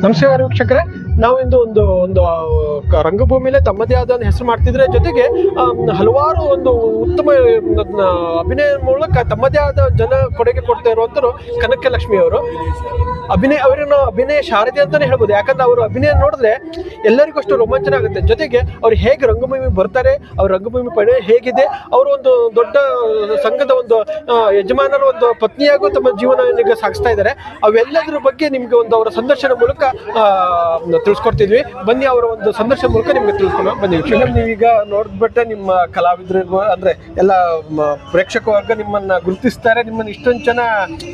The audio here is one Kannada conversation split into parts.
ನಮಸ್ಕಾರ ವೀಕ್ಷಕರೇ, ನಾವು ಇಂದು ಒಂದು ರಂಗಭೂಮಿಯಲ್ಲಿ ತಮ್ಮದೇ ಆದ ಒಂದು ಹೆಸರು ಮಾಡ್ತಿದ್ರೆ, ಜೊತೆಗೆ ಹಲವಾರು ಒಂದು ಉತ್ತಮ ಅಭಿನಯ ಮೂಲಕ ತಮ್ಮದೇ ಆದ ಜನ ಕೊಡುಗೆ ಕೊಡ್ತಾ ಇರುವಂತರು ಕನಕ ಲಕ್ಷ್ಮಿ ಅವರು. ಅವರನ್ನು ಅಭಿನಯ ಶಾರದೆ ಅಂತಾನೆ ಹೇಳ್ಬೋದು. ಯಾಕಂದ್ರೆ ಅವರು ಅಭಿನಯ ನೋಡಿದ್ರೆ ಎಲ್ಲರಿಗೂ ಅಷ್ಟು ರೋಮಾಂಚನ ಆಗುತ್ತೆ. ಜೊತೆಗೆ ಅವ್ರು ಹೇಗೆ ರಂಗಭೂಮಿ ಬರ್ತಾರೆ, ಅವ್ರ ರಂಗಭೂಮಿ ಪಡೆ ಹೇಗಿದೆ, ಅವರು ಒಂದು ದೊಡ್ಡ ಸಂಘದ ಒಂದು ಯಜಮಾನರ ಒಂದು ಪತ್ನಿಯಾಗೂ ತಮ್ಮ ಜೀವನ ಸಾಗಿಸ್ತಾ ಇದ್ದಾರೆ. ಅವೆಲ್ಲದರ ಬಗ್ಗೆ ನಿಮ್ಗೆ ಒಂದು ಅವರ ಸಂದರ್ಶನ ಮೂಲಕ ತಿಳಿಸ್ಕೊಡ್ತಿದ್ವಿ. ಬನ್ನಿ, ಅವರ ಒಂದು ಸಂದರ್ಶನ ಮೂಲಕ ನಿಮ್ಗೆ ತಿಳ್ಕೊಂಡು ಬನ್ನಿ. ನೀವೀಗ ನೋಡ್ಬಿಟ್ಟೆ ನಿಮ್ಮ ಕಲಾವಿದರು ಅಂದ್ರೆ ಎಲ್ಲ ಪ್ರೇಕ್ಷಕ ವರ್ಗ ನಿಮ್ಮನ್ನ ಗುರುತಿಸ್ತಾರೆ, ನಿಮ್ಮನ್ನ ಇಷ್ಟೊಂದು ಜನ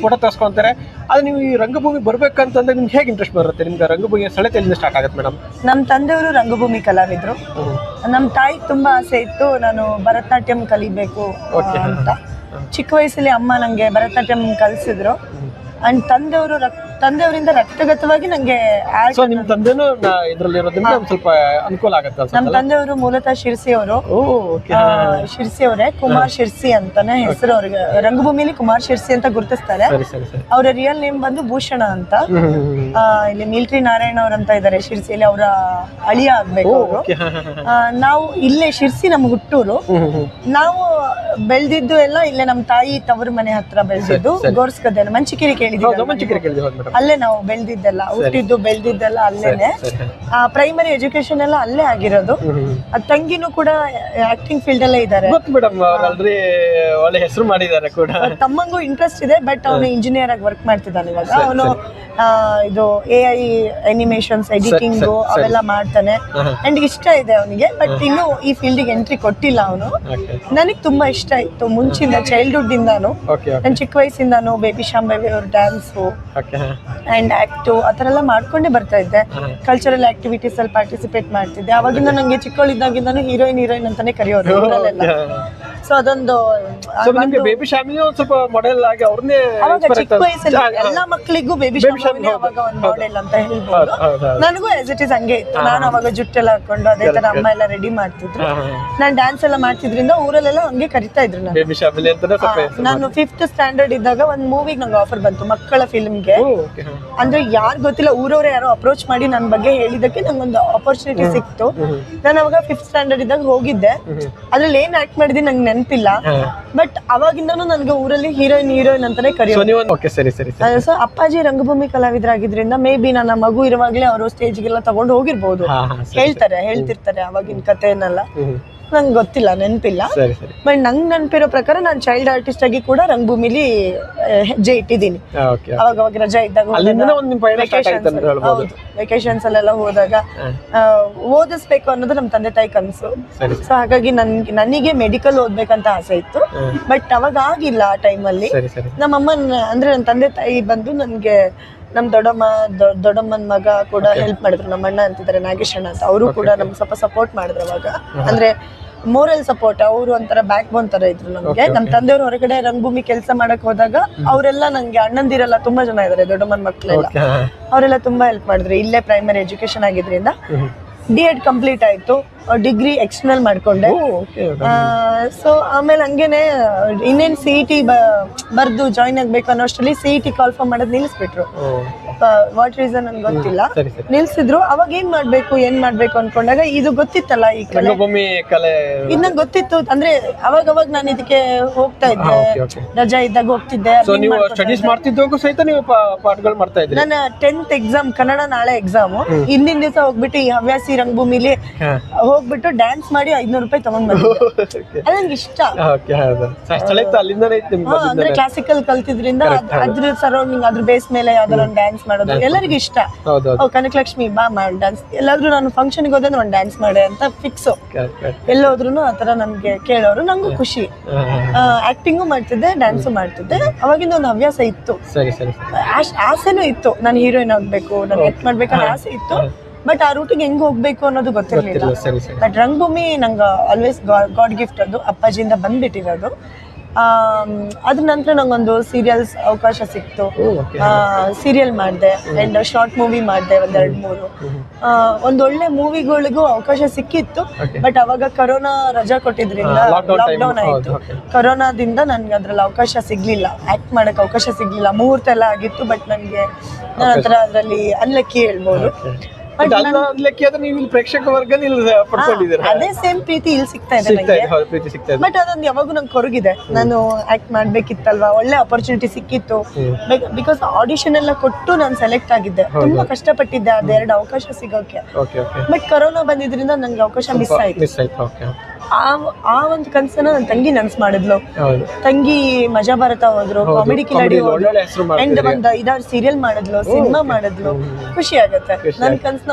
ಫೋಟೋ ತರ್ಸ್ಕೊಂತಾರೆ. ಆದ್ರೆ ನೀವು ಈ ರಂಗಭೂಮಿ ಬರ್ಬೇಕಂತಂದ್ರೆ ನಿಮ್ಗೆ ಹೇಗೆ ಇಂಟ್ರೆಸ್ಟ್ ಬರುತ್ತೆ? ನಿಮ್ಗೆ ರಂಗಭೂಮಿಯ ಸೆಳೆತ ಎಲ್ಲಿಂದ ಸ್ಟಾರ್ಟ್ ಆಗುತ್ತೆ ಮೇಡಮ್? ನಮ್ಮ ತಂದೆಯವರು ರಂಗಭೂಮಿ ಕಲಾವಿದ್ರು. ನಮ್ಮ ತಾಯಿ ತುಂಬಾ ಆಸೆ ಇತ್ತು ನಾನು ಭರತನಾಟ್ಯಂ ಕಲಿಬೇಕು ಅಂತ. ಚಿಕ್ಕ ವಯಸ್ಸಲ್ಲಿ ಅಮ್ಮ ನಂಗೆ ಭರತನಾಟ್ಯಂ ಕಲಿಸಿದ್ರು. ಅಂಡ್ ತಂದೆಯವರಿಂದ ರಕ್ತಗತವಾಗಿ ನಂಗೆ ನಿಮ್ ತಂದೆನೂ ಇದ್ರಲ್ಲಿ ಇರೋದ್ರಿಂದ ಸ್ವಲ್ಪ ಅನುಕೂಲ ಆಗುತ್ತೆ. ನಮ್ಮ ತಂದೆಯವರು ಮೂಲತಃ ಶಿರ್ಸಿಯವರು, ಶಿರ್ಸಿಯವರೇ, ಕುಮಾರ್ ಶಿರ್ಸಿ ಅಂತಾನೆ ಹೆಸರು ಅವ್ರಿಗೆ. ರಂಗಭೂಮಿಲಿ ಕುಮಾರ್ ಶಿರ್ಸಿ ಅಂತ ಗುರುತಿಸ್ತಾರೆ. ಅವರ ರಿಯಲ್ ನೇಮ್ ಬಂದು ಭೂಷಣ ಅಂತ. ಇಲ್ಲಿ ಮಿಲ್ಟ್ರಿ ನಾರಾಯಣ ಅವ್ರಂತ ಇದ್ದಾರೆ ಶಿರ್ಸಿಯಲ್ಲಿ, ಅವರ ಅಳಿಯ ಆಗ್ಬೇಕು ಅವರು. ನಾವು ಇಲ್ಲೇ ಶಿರ್ಸಿ ನಮ್ಮ ಹುಟ್ಟೂರು. ನಾವು ಬೆಳೆದಿದ್ದು ಎಲ್ಲ ಇಲ್ಲೇ ನಮ್ಮ ತಾಯಿ ತವರು ಮನೆ ಹತ್ರ ಬೆಳೆದಿದ್ದು. ಗೋರ್ಸ್ಗದ್ದೆ ಮಂಚಿಕೇರಿ ಕೇಳಿದ್ದೀವಿ, ಅಲ್ಲೇ ನಾವು ಬೆಳೆದಿದ್ದೆಲ್ಲ, ಹುಟ್ಟಿದ್ದು ಬೆಳೆದಿದ್ದೆಲ್ಲ ಅಲ್ಲೇನೆ. ಪ್ರೈಮರಿ ಎಜುಕೇಶನ್ ಎಲ್ಲ ಅಲ್ಲೇ ಆಗಿರೋದು. ತಂಗಿನೂ ಕೂಡ ಆಕ್ಟಿಂಗ್ ಫೀಲ್ಡ್ ಅಲ್ಲೇ ಇದ್ದಾರೆ. ಒಳ್ಳೆ ಹೆಸರು ಮಾಡಿದ್ದಾರೆ ಕೂಡ. ತಮ್ಮಂಗೂ ಇಂಟ್ರೆಸ್ಟ್ ಇದೆ, ಬಟ್ ಅವನು ಇಂಜಿನಿಯರ್ ಆಗಿ ವರ್ಕ್ ಮಾಡ್ತಿದ್ದಾನೆ ಇವಾಗ. ಅವನು ಇದು AI ಅನಿಮೇಷನ್ಸ್ ಎಡಿಟಿಂಗ್ ಅವೆಲ್ಲ ಮಾಡ್ತಾನೆ. ಅಂಡ್ ಇಷ್ಟ ಇದೆ ಅವನಿಗೆ, ಬಟ್ ಇನ್ನು ಈ ಫೀಲ್ಡಿಗೆ ಎಂಟ್ರಿ ಕೊಟ್ಟಿಲ್ಲ ಅವನು. ನನಗೆ ತುಂಬಾ ಇಷ್ಟ ಇತ್ತು ಮುಂಚಿಂದ, ಚೈಲ್ಡ್ಹುಡ್ ಇಂದಾನು. ನಾನು ಚಿಕ್ಕ ವಯಸ್ಸಿಂದಾನು ಬೇಬಿ ಶಾಂಭವಿ ಅವ್ರ ಡ್ಯಾನ್ಸು ಅಂಡ್ ಆಕ್ಟು ಆ ಥರ ಎಲ್ಲ ಮಾಡ್ಕೊಂಡೇ ಬರ್ತಾ ಇದ್ದೆ. ಕಲ್ಚರಲ್ ಆಕ್ಟಿವಿಟೀಸ್ ಅಲ್ಲಿ ಪಾರ್ಟಿಸಿಪೇಟ್ ಮಾಡ್ತಿದ್ದೆ. ಅವಾಗಿಂದ ನಂಗೆ ಚಿಕ್ಕವಳಿದ್ದಾಗಿಂದಾನು ಹೀರೋಯಿನ್ ಅಂತಾನೆ ಕರೆಯೋರು ಊರಲ್ಲೆಲ್ಲ. ಸೊ ಅದೊಂದು ಬೇಬಿ ಶಾಮಿಲಿ ಸ್ವಲ್ಪ ಮಾಡೆಲ್ ಆಗಿ ಅವ್ರನ್ನೇ ಅವಾಗ ಚಿಕ್ಕ ವಯಸ್ಸಲ್ಲಿ ಎಲ್ಲ ಮಕ್ಕಳಿಗೂ ಬೇಬಿ ಶಾಮಿಲಿ ಅವಾಗ ಒಂದು ಮಾಡೆಲ್ ಅಂತ ಹೇಳ್ಬೋದು. ನನಗೂ ಆಸ್ ಇಟ್ ಇಸ್ ಹಂಗೆ ಇತ್ತು. ನಾನು ಅವಾಗ ಜುಟ್ಟೆಲ್ಲ ಹಾಕೊಂಡು ಅದೇ ತರ ಅಮ್ಮ ಎಲ್ಲ ರೆಡಿ ಮಾಡ್ತಿದ್ರು. ನಾನು ಡ್ಯಾನ್ಸ್ ಎಲ್ಲ ಮಾಡ್ತಿದ್ರಿಂದ ಊರಲ್ಲೆಲ್ಲ ಹಂಗೆ ಕರಿತಾ ಇದ್ರು. ನಾನು 5th ಸ್ಟ್ಯಾಂಡರ್ಡ್ ಇದ್ದಾಗ ಒಂದು ಮೂವಿಗೆ ನಂಗೆ ಆಫರ್ ಬಂತು, ಮಕ್ಕಳ ಫಿಲ್ಮ್ಗೆ. ಅಂದ್ರೆ ಯಾರು ಗೊತ್ತಿಲ್ಲ, ಊರವ್ರೆ ಯಾರೋ ಅಪ್ರೋಚ್ ಮಾಡಿ ನನ್ನ ಬಗ್ಗೆ ಹೇಳಿದಕ್ಕೆ ನಂಗೊಂದು ಆಪರ್ಚುನಿಟಿ ಸಿಕ್ತು. ನಾನು ಅವಾಗ 5th ಸ್ಟ್ಯಾಂಡರ್ಡ್ ಇದ್ದಾಗ ಹೋಗಿದ್ದೆ. ಅದ್ರಲ್ಲಿ ಏನ್ ಆಕ್ಟ್ ಮಾಡಿದೀನಿ ನಂಗೆ ನೆನಪಿಲ್ಲ, ಬಟ್ ಅವಾಗಿಂದನೂ ನನ್ಗೆ ಊರಲ್ಲಿ ಹೀರೋಯಿನ್ ಅಂತಾನೆ ಕರೆಯೋದು. ಸೊ ಅಪ್ಪಾಜಿ ರಂಗಭೂಮಿ ಕಲಾವಿದರಾಗಿದ್ರಿಂದ ಮೇ ಬಿ ನನ್ನ ಮಗು ಇರುವಾಗ್ಲೇ ಅವರು ಸ್ಟೇಜ್ಗೆಲ್ಲ ತಗೊಂಡು ಹೋಗಿರ್ಬೋದು. ಹೇಳ್ತಿರ್ತಾರೆ ಅವಾಗಿನ ಕಥೆಯನ್ನೆಲ್ಲ. ನಂಗೆ ಗೊತ್ತಿಲ್ಲ, ನೆನಪಿಲ್ಲ. ಬಟ್ ನಂಗೆ ನೆನಪಿರೋ ಪ್ರಕಾರ ನಾನು ಚೈಲ್ಡ್ ಆರ್ಟಿಸ್ಟ್ ಆಗಿ ಕೂಡ ರಂಗಭೂಮಿಲಿ ಹೆಜ್ಜೆ ಇಟ್ಟಿದ್ದೀನಿ. ಅವಾಗ ರಜಾ ಇದ್ದಾಗ, ವೆಕೇಶನ್ಸ್ ಅಲ್ಲೆಲ್ಲ ಹೋದಾಗ ಓದಿಸ್ಬೇಕು ಅನ್ನೋದು ನಮ್ಮ ತಂದೆ ತಾಯಿ ಕನಸು. ಸೊ ಹಾಗಾಗಿ ನನಗೆ ಮೆಡಿಕಲ್ ಓದ್ಬೇಕಂತ ಆಸೆ ಇತ್ತು, ಬಟ್ ಅವಾಗ ಆಗಿಲ್ಲ. ಆ ಟೈಮಲ್ಲಿ ನಮ್ಮಮ್ಮನ ಅಂದ್ರೆ ನನ್ನ ತಂದೆ ತಾಯಿ ಬಂದು ನನ್ಗೆ ನಮ್ ದೊಡ್ಡಮ್ಮನ ಮಗ ಕೂಡ ಹೆಲ್ಪ್ ಮಾಡಿದ್ರು. ನಮ್ಮ ಅಣ್ಣ ಅಂತಿದ್ದಾರೆ, ನಾಗೇಶಣ್ಣ ಅಂತ. ಅವರು ಕೂಡ ನಮ್ಗೆ ಸ್ವಲ್ಪ ಸಪೋರ್ಟ್ ಮಾಡಿದ್ರು ಅವಾಗ. ಅಂದ್ರೆ ಮೋರಲ್ ಸಪೋರ್ಟ್. ಅವರು ಒಂಥರ ಬ್ಯಾಕ್ ಬೋನ್ ತರ ಇದ್ರು ನಮ್ಗೆ. ನಮ್ಮ ತಂದೆಯವರು ಹೊರಗಡೆ ರಂಗಭೂಮಿ ಕೆಲಸ ಮಾಡಕ್ ಹೋದಾಗ ಅವರೆಲ್ಲ ನಂಗೆ ಅಣ್ಣಂದಿರೆಲ್ಲ ತುಂಬಾ ಜನ ಇದಾರೆ, ದೊಡ್ಡಮ್ಮನ ಮಕ್ಕಳೆಲ್ಲ. ಅವರೆಲ್ಲ ತುಂಬಾ ಹೆಲ್ಪ್ ಮಾಡಿದ್ರು. ಇಲ್ಲೇ ಪ್ರೈಮರಿ ಎಜುಕೇಶನ್ ಆಗಿದ್ರಿಂದ D.Ed ಕಂಪ್ಲೀಟ್ ಆಯ್ತು. ಡಿಗ್ರಿ ಎಕ್ಸ್ಟರ್ನಲ್ ಮಾಡ್ಕೊಂಡೆ. ಸೊ ಆಮೇಲೆ ಹಂಗೇನೆ ಇನ್ನೇನು CET ಬರ್ದು ಜಾಯಿನ್ ಆಗ್ಬೇಕು ಅನ್ನೋ ಅಷ್ಟರಲ್ಲಿ CET ಕಾಲ್ಫಾರ್ಮ್ ಮಾಡೋದು ನಿಲ್ಲಿಸ್ಬಿಟ್ರು. ವಾಟ್ ರೀಸನ್ ನನ್ಗೆ ಗೊತ್ತಿಲ್ಲ, ನಿಲ್ಸಿದ್ರು. ಅವಾಗ ಏನ್ ಮಾಡ್ಬೇಕು ಅನ್ಕೊಂಡಾಗ ಇದು ಗೊತ್ತಿತ್ತಲ್ಲ, ಈ ಕಲೆ ಇದು ನಂಗೆ ಗೊತ್ತಿತ್ತು. ಅಂದ್ರೆ ಅವಾಗ ನಾನು ಇದಕ್ಕೆ ಹೋಗ್ತಾ ಇದ್ದೆ, ರಜಾ ಇದ್ದಾಗ ಹೋಗ್ತಿದ್ದೆ. ನನ್ನ 10th ಎಕ್ಸಾಮ್ ಕನ್ನಡ ನಾಳೆ ಎಕ್ಸಾಮ್, ಹಿಂದಿನ ದಿವಸ ಹೋಗ್ಬಿಟ್ಟು ಈ ಹವ್ಯಾಸಿ ರಂಗಭೂಮಿಲಿ ಹೋಗ್ಬಿಟ್ಟು ಡ್ಯಾನ್ಸ್ ಮಾಡಿ 500 ರೂಪಾಯಿ ತಗೊಂಡ್ ಬಂದಿದ್ದೆ. ಅದು ನಂಗೆ ಇಷ್ಟ. ಅಂದ್ರೆ ಕ್ಲಾಸಿಕಲ್ ಕಲ್ತಿದ್ರಿಂದ ಅದ್ರ ಸರೌಂಡಿಂಗ್, ಅದ್ರ ಬೇಸ್ ಮೇಲೆ ಯಾವ್ದಾರ ಒಂದು ಡ್ಯಾನ್ಸ್ ಮಾಡೋದು ಎಲ್ಲರಿಗೂ ಇಷ್ಟ. ಕನಕಲಕ್ಷ್ಮಿ ಬಾ ಮಾಡಿ ಡ್ಯಾನ್ಸ್, ಎಲ್ಲಾದ್ರೂ ನಾನು ಫಂಕ್ಷನ್ಗೆ ಹೋದ್ರೆ ಒಂದು ಡ್ಯಾನ್ಸ್ ಮಾಡೆ ಅಂತ ಫಿಕ್ಸ್. ಎಲ್ಲೋದ್ರು ಆತರ ನನ್ಗೆ ಕೇಳೋರು, ನಂಗೂ ಖುಷಿ. ಆಕ್ಟಿಂಗು ಮಾಡ್ತಿದ್ದೆ, ಡ್ಯಾನ್ಸು ಮಾಡ್ತಿದ್ದೆ. ಅವಾಗಿಂದ ಒಂದು ಹವ್ಯಾಸ ಇತ್ತು, ಆಸೆನೂ ಇತ್ತು. ನಾನು ಹೀರೋಯಿನ್ ಆಗ್ಬೇಕು, ನಾನು ಆಕ್ಟ್ ಮಾಡ್ಬೇಕನ್ನೋ ಆಸೆ ಇತ್ತು. ಬಟ್ ಆ ರೂಟಿಗೆ ಹೆಂಗ್ ಹೋಗ್ಬೇಕು ಅನ್ನೋದು ಗೊತ್ತಿರಲಿಲ್ಲ. ಬಟ್ ರಂಗಭೂಮಿ ನಂಗೆ ಆಲ್ವೇಸ್ ಗಾಡ್ ಗಿಫ್ಟ್. ಅದು ಅಪ್ಪಾಜಿಯಿಂದ ಬಂದ್ಬಿಟ್ಟಿರೋದು. ಅದ್ರ ನಂತರ ನಂಗೊಂದು ಸೀರಿಯಲ್ಸ್ ಅವಕಾಶ ಸಿಕ್ತು. ಸೀರಿಯಲ್ ಮಾಡಿದೆ ಅಂಡ್ ಶಾರ್ಟ್ ಮೂವಿ ಮಾಡಿದೆ 1-2-3. ಒಂದೊಳ್ಳೆ ಮೂವಿಗಳಿಗೂ ಅವಕಾಶ ಸಿಕ್ಕಿತ್ತು. ಬಟ್ ಅವಾಗ ಕರೋನಾ ರಜಾ ಕೊಟ್ಟಿದ್ರಿಂದ ಲಾಕ್ಡೌನ್ ಆಯಿತು. ಕರೋನಾದಿಂದ ನನ್ಗೆ ಅದ್ರಲ್ಲಿ ಅವಕಾಶ ಸಿಗ್ಲಿಲ್ಲ, ಆಕ್ಟ್ ಮಾಡಕ್ ಅವಕಾಶ ಸಿಗ್ಲಿಲ್ಲ. ಮುಹೂರ್ತ ಎಲ್ಲ ಆಗಿತ್ತು, ಬಟ್ ನನಗೆ ನನ್ನ ಹತ್ರ ಅದರಲ್ಲಿ ಅನ್ಲಕ್ಕಿ ಹೇಳ್ಬೋದು. ಬಟ್ ಅನ್ಲಕ್ಕಿ ಆದ್ರೆ ನೀವು ಇಲ್ಲಿ ಪ್ರೇಕ್ಷಕ ವರ್ಗ ಪಡ್ಕೊಂಡಿದ್ದೀರಾ, ಅದೇ ಸೇಮ್ ಪ್ರೀತಿ ಇಲ್ಲಿ ಸಿಗ್ತಾ ಇದೆ ನನಗೆ. ಪ್ರೀತಿ ಸಿಗ್ತಾ ಇದೆ. ಬಟ್ ಅದೊಂದು ಯಾವಾಗೂ ನಂಗೆ ಕೊರಗಿದೆ, ನಾನು ಆಕ್ಟ್ ಮಾಡ್ಬೇಕಿತ್ತಲ್ವಾ, ಒಳ್ಳೆ ಅಪರ್ಚುನಿಟಿ ಸಿಕ್ಕಿತ್ತು. ಬಿಕಾಸ್ ಆಡಿಷನ್ ಎಲ್ಲ ಕೊಟ್ಟು ನಾನು ಸೆಲೆಕ್ಟ್ ಆಗಿದ್ದೆ, ತುಂಬಾ ಕಷ್ಟಪಟ್ಟಿದ್ದೆ ಅದೆರಡು ಅವಕಾಶ ಸಿಗೋಕೆ. ಬಟ್ ಕೊರೋನಾ ಬಂದಿದ್ರಿಂದ ನಂಗೆ ಅವಕಾಶ ಮಿಸ್ ಆಯ್ತು. ಆ ಒಂದು ಕನ್ಸನ್ನ ನನ್ನ ತಂಗಿ ನನ್ಸ್ ಮಾಡಿದ್ಲು. ತಂಗಿ ಮಜಾ ಭಾರತ ಹೋದ್ರು, ಕಾಮಿಡಿ ಕಿಲಾಡಿ ಹೋದ್ರು, ಅಂಡ್ ಒಂದ್ 5-6 ಸೀರಿಯಲ್ ಮಾಡಿದ್ಲು, ಸಿನಿಮಾ ಮಾಡಿದ್ಲು. ಖುಷಿ ಆಗತ್ತೆ ನನ್ನ ಕನ್ಸನ್ನ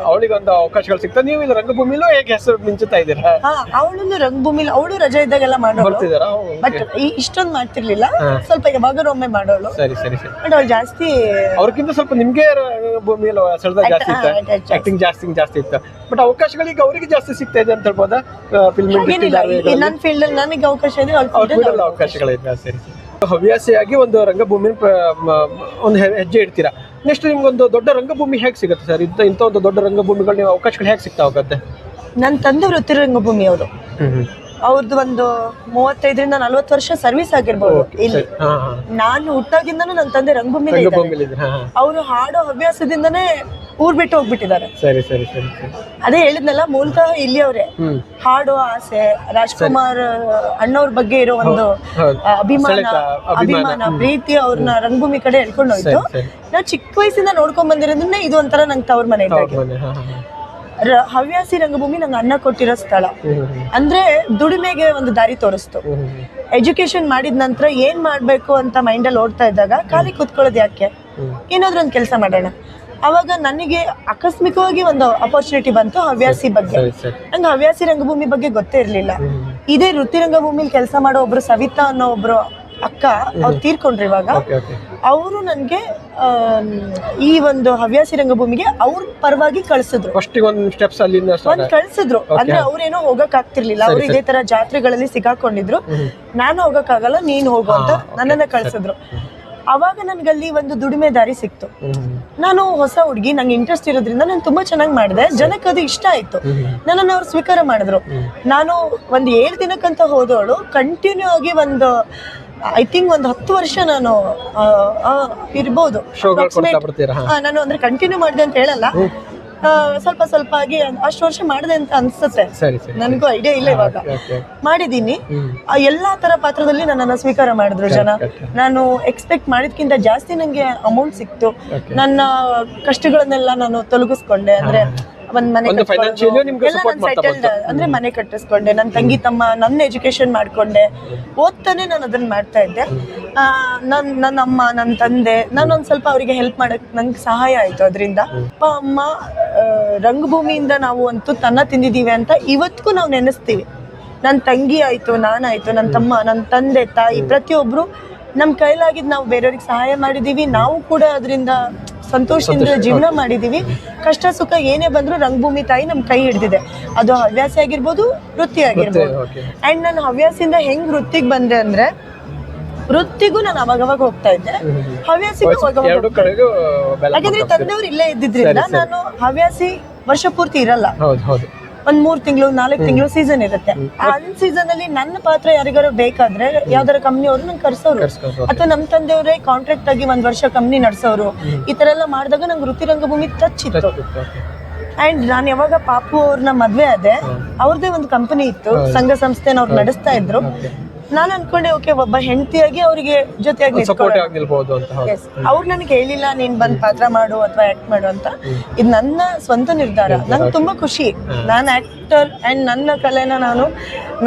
ಅವಳಿಗೆ ಒಂದು ಅವಕಾಶಗಳು ಸಿಗ್ತದೆ. ನೀವು ಇಲ್ಲಿ ರಂಗಭೂಮಿಲೂ ಹೇಗೆ ಹೆಸರು ಮಿಂಚುತ್ತಾ ಇದ್ದೀರಾ? ಅವಳನ್ನು ರಂಗಭೂಮಿಲಿ ಅವಳು ರಜೆ ಇದ್ದಾಗೆಲ್ಲ ಮಾಡೋಳು, ಬಟ್ ಇಷ್ಟೊಂದು ಮಾಡ್ತಿರ್ಲಿಲ್ಲ, ಸ್ವಲ್ಪ ಯಾವಾಗಾರು ಒಮ್ಮೆ ಮಾಡೋಳು. ಬಟ್ ಅವಳು ಜಾಸ್ತಿ ಅವ್ರಿಗಿಂತ ಸ್ವಲ್ಪ ನಿಮ್ಗೆ ರಂಗಭೂಮಿಯಲ್ಲಿ ಸೆಳೆದ ಜಾಸ್ತಿ ಇತ್ತು, ಆಕ್ಟಿಂಗ್ ಜಾಸ್ತಿ ಇತ್ತು. ಬಟ್ ಅವಕಾಶಗಳಿಗೆ ಅವರಿಗೆ ಜಾಸ್ತಿ ಸಿಗ್ತಾ ಇದೆ ಅಂತ ಹೇಳ್ಬೋದಾ? ನನ್ನ ಫೀಲ್ಡ್ ಅಲ್ಲಿ ನನಗೆ ಅವಕಾಶ ಇದೆ, ಅವಕಾಶಗಳಿದೆ. ಸರಿ, ಹವ್ಯಾಸಿಯಾಗಿ ಒಂದು ರಂಗಭೂಮಿ ಒಂದು ಹೆಜ್ಜೆ ಇಡ್ತೀರಾ. ನೆಕ್ಸ್ಟ್ ನಿಮ್ಗೊಂದು ದೊಡ್ಡ ರಂಗಭೂಮಿ ಹೇಗೆ ಸಿಗುತ್ತೆ ಸರ್? ಇಂಥ ಒಂದು ದೊಡ್ಡ ರಂಗಭೂಮಿಗಳು ನೀವು ಅವಕಾಶಗಳು ಹೇಗೆ ಸಿಗ್ತಾ ಹೋಗುತ್ತೆ? ನನ್ನ ತಂದೆ ವೃತ್ತಿ ರಂಗಭೂಮಿ ಅವರು, ಅವ್ರದ್ದು ಒಂದು 35-40 ವರ್ಷ ಸರ್ವಿಸ್ ಆಗಿರ್ಬೋದು ಇಲ್ಲಿ. ನಾನು ಹುಟ್ಟಾಗಿಂದನೂ ನನ್ನ ತಂದೆ ರಂಗಭೂಮಿಲಿ ಅವರು ಹಾಡೋ ಹವ್ಯಾಸದಿಂದನೇ ಊರ್ ಬಿಟ್ಟು ಹೋಗ್ಬಿಟ್ಟಿದ್ದಾರೆ. ಅದೇ ಹೇಳಿದ್ನಲ್ಲ, ಮೂಲತಃ ಇಲ್ಲಿ ಅವರೇ. ಹಾಡೋ ಆಸೆ, ರಾಜ್ಕುಮಾರ್ ಅಣ್ಣವ್ರ ಬಗ್ಗೆ ಇರೋ ಒಂದು ಅಭಿಮಾನ ಪ್ರೀತಿ ಅವ್ರನ್ನ ರಂಗಭೂಮಿ ಕಡೆ ಎಳ್ಕೊಂಡು ಹೋಯ್ತು. ನಾವು ಚಿಕ್ಕ ವಯಸ್ಸಿಂದ ನೋಡ್ಕೊಂಡ್ ಬಂದಿರೋದನ್ನೇ ಇದು ಒಂಥರ ನಂಗೆ ತವ್ರ ಮನೆ ಇದ್ದಾಗೆ. ಹವ್ಯಾಸಿ ರಂಗಭೂಮಿ ನಂಗೆ ಅನ್ನ ಕೊಟ್ಟಿರೋ ಸ್ಥಳ. ಅಂದ್ರೆ ದುಡಿಮೆಗೆ ಒಂದು ದಾರಿ ತೋರಿಸ್ತು. ಎಜುಕೇಶನ್ ಮಾಡಿದ ನಂತರ ಏನ್ ಮಾಡ್ಬೇಕು ಅಂತ ಮೈಂಡಲ್ಲಿ ಓಡ್ತಾ ಇದ್ದಾಗ ಖಾಲಿ ಕೂತ್ಕೊಳ್ಳೋದು ಯಾಕೆ, ಏನಾದ್ರೂ ಒಂದು ಕೆಲಸ ಮಾಡೋಣ. ಅವಾಗ ನನಗೆ ಆಕಸ್ಮಿಕವಾಗಿ ಒಂದು ಅಪರ್ಚುನಿಟಿ ಬಂತು ಹವ್ಯಾಸಿ ಬಗ್ಗೆ. ನಂಗೆ ಹವ್ಯಾಸಿ ರಂಗಭೂಮಿ ಬಗ್ಗೆ ಗೊತ್ತೇ ಇರ್ಲಿಲ್ಲ. ಇದೇ ವೃತ್ತಿ ರಂಗಭೂಮಿಲಿ ಕೆಲಸ ಮಾಡೋ ಒಬ್ರು ಸವಿತಾ ಅನ್ನೋ ಒಬ್ರು ಅಕ್ಕ, ಅವ್ರು ತೀರ್ಕೊಂಡ್ರು ಇವಾಗ. ಅವರು ನನ್ಗೆ ಈ ಒಂದು ಹವ್ಯಾಸಿ ರಂಗಭೂಮಿಗೆ ಅವ್ರ ಪರವಾಗಿ ಕಳ್ಸಿದ್ರು. ಕಳ್ಸಿದ್ರು ಅಂದ್ರೆ ಅವ್ರೇನೋ ಹೋಗಕ್ ಆಗ್ತಿರ್ಲಿಲ್ಲ, ಅವ್ರು ಇದೇ ತರ ಜಾತ್ರೆಗಳಲ್ಲಿ ಸಿಗಾಕೊಂಡಿದ್ರು. ನಾನು ಹೋಗಕ್ಕಾಗಲ್ಲ, ನೀನ್ ಹೋಗು ಅಂತ ನನ್ನನ್ನ ಕಳ್ಸಿದ್ರು. ಅವಾಗ ನನ್ಗಲ್ಲಿ ಒಂದು ದುಡಿಮೆ ದಾರಿ ಸಿಕ್ತು. ನಾನು ಹೊಸ ಹುಡುಗಿ, ನಂಗೆ ಇಂಟ್ರೆಸ್ಟ್ ಇರೋದ್ರಿಂದ ನಾನು ತುಂಬಾ ಚೆನ್ನಾಗಿ ಮಾಡಿದೆ. ಜನಕ್ಕೆ ಅದು ಇಷ್ಟ ಆಯ್ತು, ನನ್ನನ್ನು ಅವ್ರು ಸ್ವೀಕಾರ ಮಾಡಿದ್ರು. ನಾನು ಒಂದು 7 ದಿನಕ್ಕಂತ ಹೋದವಳು ಕಂಟಿನ್ಯೂ ಆಗಿ ಒಂದು ಐ ಥಿಂಕ್ ಒಂದು 10 ವರ್ಷ ನಾನು ಇರ್ಬೋದು. ನಾನು ಅಂದ್ರೆ ಕಂಟಿನ್ಯೂ ಮಾಡಿದೆ ಅಂತ ಹೇಳಲ್ಲ, ಸ್ವಲ್ಪ ಆಗಿ ಅಷ್ಟು ವರ್ಷ ಮಾಡಿದೆ ಅಂತ ಅನ್ಸುತ್ತೆ. ನನಗೂ ಐಡಿಯಾ ಇಲ್ಲ, ಇವಾಗ ಮಾಡಿದೀನಿ. ಎಲ್ಲಾ ತರ ಪಾತ್ರದಲ್ಲಿ ನನ್ನನ್ನು ಸ್ವೀಕಾರ ಮಾಡಿದ್ರು ಜನ. ನಾನು ಎಕ್ಸ್ಪೆಕ್ಟ್ ಮಾಡಿದ್ಕಿಂತ ಜಾಸ್ತಿ ನಂಗೆ ಅಮೌಂಟ್ ಸಿಕ್ತು. ನನ್ನ ಕಷ್ಟಗಳನ್ನೆಲ್ಲ ನಾನು ತೊಲಗಿಸ್ಕೊಂಡೆ. ಅಂದ್ರೆ ಒಂದ್ ಮನೆ ಸೆಟಲ್ಡ್, ಅಂದ್ರೆ ಮನೆ ಕಟ್ಟಿಸ್ಕೊಂಡೆ. ನನ್ನ ತಂಗಿ ತಮ್ಮ ನನ್ನ ಎಜುಕೇಶನ್ ಮಾಡ್ಕೊಂಡೆ. ಓದ್ತಾನೆ ನಾನು ಅದನ್ನ ಮಾಡ್ತಾ ಇದ್ದೆ. ನನ್ನ ಅಮ್ಮ, ನನ್ನ ತಂದೆ, ನಾನೊಂದ್ ಸ್ವಲ್ಪ ಅವರಿಗೆ ಹೆಲ್ಪ್ ಮಾಡಕ್ ನಂಗೆ ಸಹಾಯ ಆಯ್ತು ಅದರಿಂದ. ಅಪ್ಪ ಅಮ್ಮ ರಂಗಭೂಮಿಯಿಂದ ನಾವು ಅಂತೂ ತನ್ನ ತಿಂದಿದೀವಿ ಅಂತ ಇವತ್ತಿಗೂ ನಾವು ನೆನೆಸ್ತೀವಿ. ನನ್ನ ತಂಗಿ ಆಯ್ತು, ನಾನಾಯ್ತು, ನನ್ನ ತಮ್ಮ, ನನ್ನ ತಂದೆ ತಾಯಿ, ಪ್ರತಿಯೊಬ್ರು ನಮ್ ಕೈಲಾಗಿದ್ ನಾವು ಬೇರೆಯವ್ರಿಗೆ ಸಹಾಯ ಮಾಡಿದೀವಿ. ನಾವು ಕೂಡ ಅದರಿಂದ ಸಂತೋಷದಿಂದ ಜೀವನ ಮಾಡಿದೀವಿ. ಕಷ್ಟ ಸುಖ ಏನೇ ಬಂದ್ರು ರಂಗಭೂಮಿ ತಾಯಿ ನಮ್ ಕೈ ಹಿಡ್ದಿದೆ. ಅದು ಹವ್ಯಾಸಿ ಆಗಿರ್ಬೋದು, ವೃತ್ತಿ ಆಗಿರ್ಬೋದು. ಅಂಡ್ ನಾನು ಹವ್ಯಾಸಿಯಿಂದ ಹೆಂಗ್ ವೃತ್ತಿಗೆ ಬಂದೆ ಅಂದ್ರೆ, ವೃತ್ತಿಗೂ ನಾನು ಅವಾಗವಾಗ ಹೋಗ್ತಾ ಇದ್ದೆ, ಹವ್ಯಾಸಿಗೂ ಯಾಕಂದ್ರೆ ತಂದೆಯವ್ರು ಇಲ್ಲೇ ಇದ್ದಿದ್ರಿಂದ ನಾನು ಹವ್ಯಾಸಿ ವರ್ಷ ಪೂರ್ತಿ ಇರಲ್ಲ. ಒಂದ್ 3 ತಿಂಗಳು 4 ತಿಂಗಳು ಸೀಸನ್ ಇರುತ್ತೆ. ಆ ಸೀಸನ್ ಅಲ್ಲಿ ನನ್ನ ಪಾತ್ರ ಯಾರಿಗಾರು ಬೇಕಾದ್ರೆ ಯಾವ್ದಾರ ಕಂಪ್ನಿ ಅವರು ನಂಗೆ ಕರ್ಸೋರು, ಅಥವಾ ನಮ್ ತಂದೆಯವರೇ ಕಾಂಟ್ರಾಕ್ಟ್ ಆಗಿ 1 ವರ್ಷ ಕಂಪ್ನಿ ನಡ್ಸೋರು. ಈ ತರ ಎಲ್ಲ ಮಾಡಿದಾಗ ನಂಗೆ ವೃತ್ತಿ ರಂಗಭೂಮಿ ಟಚ್ ಇತ್ತು. ಅಂಡ್ ನಾನು ಯಾವಾಗ ಪಾಪು ಅವ್ರನ್ನ ಮದ್ವೆ ಆದೆ, ಅವ್ರದೇ ಒಂದು ಕಂಪನಿ ಇತ್ತು, ಸಂಘ ಸಂಸ್ಥೆನ ಅವ್ರು ನಡೆಸ್ತಾ ಇದ್ರು. ನಾನು ಅನ್ಕೊಂಡೆ, ಓಕೆ, ಒಬ್ಬ ಹೆಂಡತಿಯಾಗಿ ಅವರಿಗೆ ಜೊತೆಯಾಗಿ ಅವ್ರು ನನಗೆ ಹೇಳಿಲ್ಲ ನೀನ್ ಬಂದ್ ಪಾತ್ರ ಮಾಡು ಅಥವಾ ಆಕ್ಟ್ ಮಾಡು ಅಂತ. ಇದು ನನ್ನ ಸ್ವಂತ ನಿರ್ಧಾರ. ನಂಗೆ ತುಂಬಾ ಖುಷಿ, ನಾನು ಆಕ್ಟರ್ ಅಂಡ್ ನನ್ನ ಕಲೆನ ನಾನು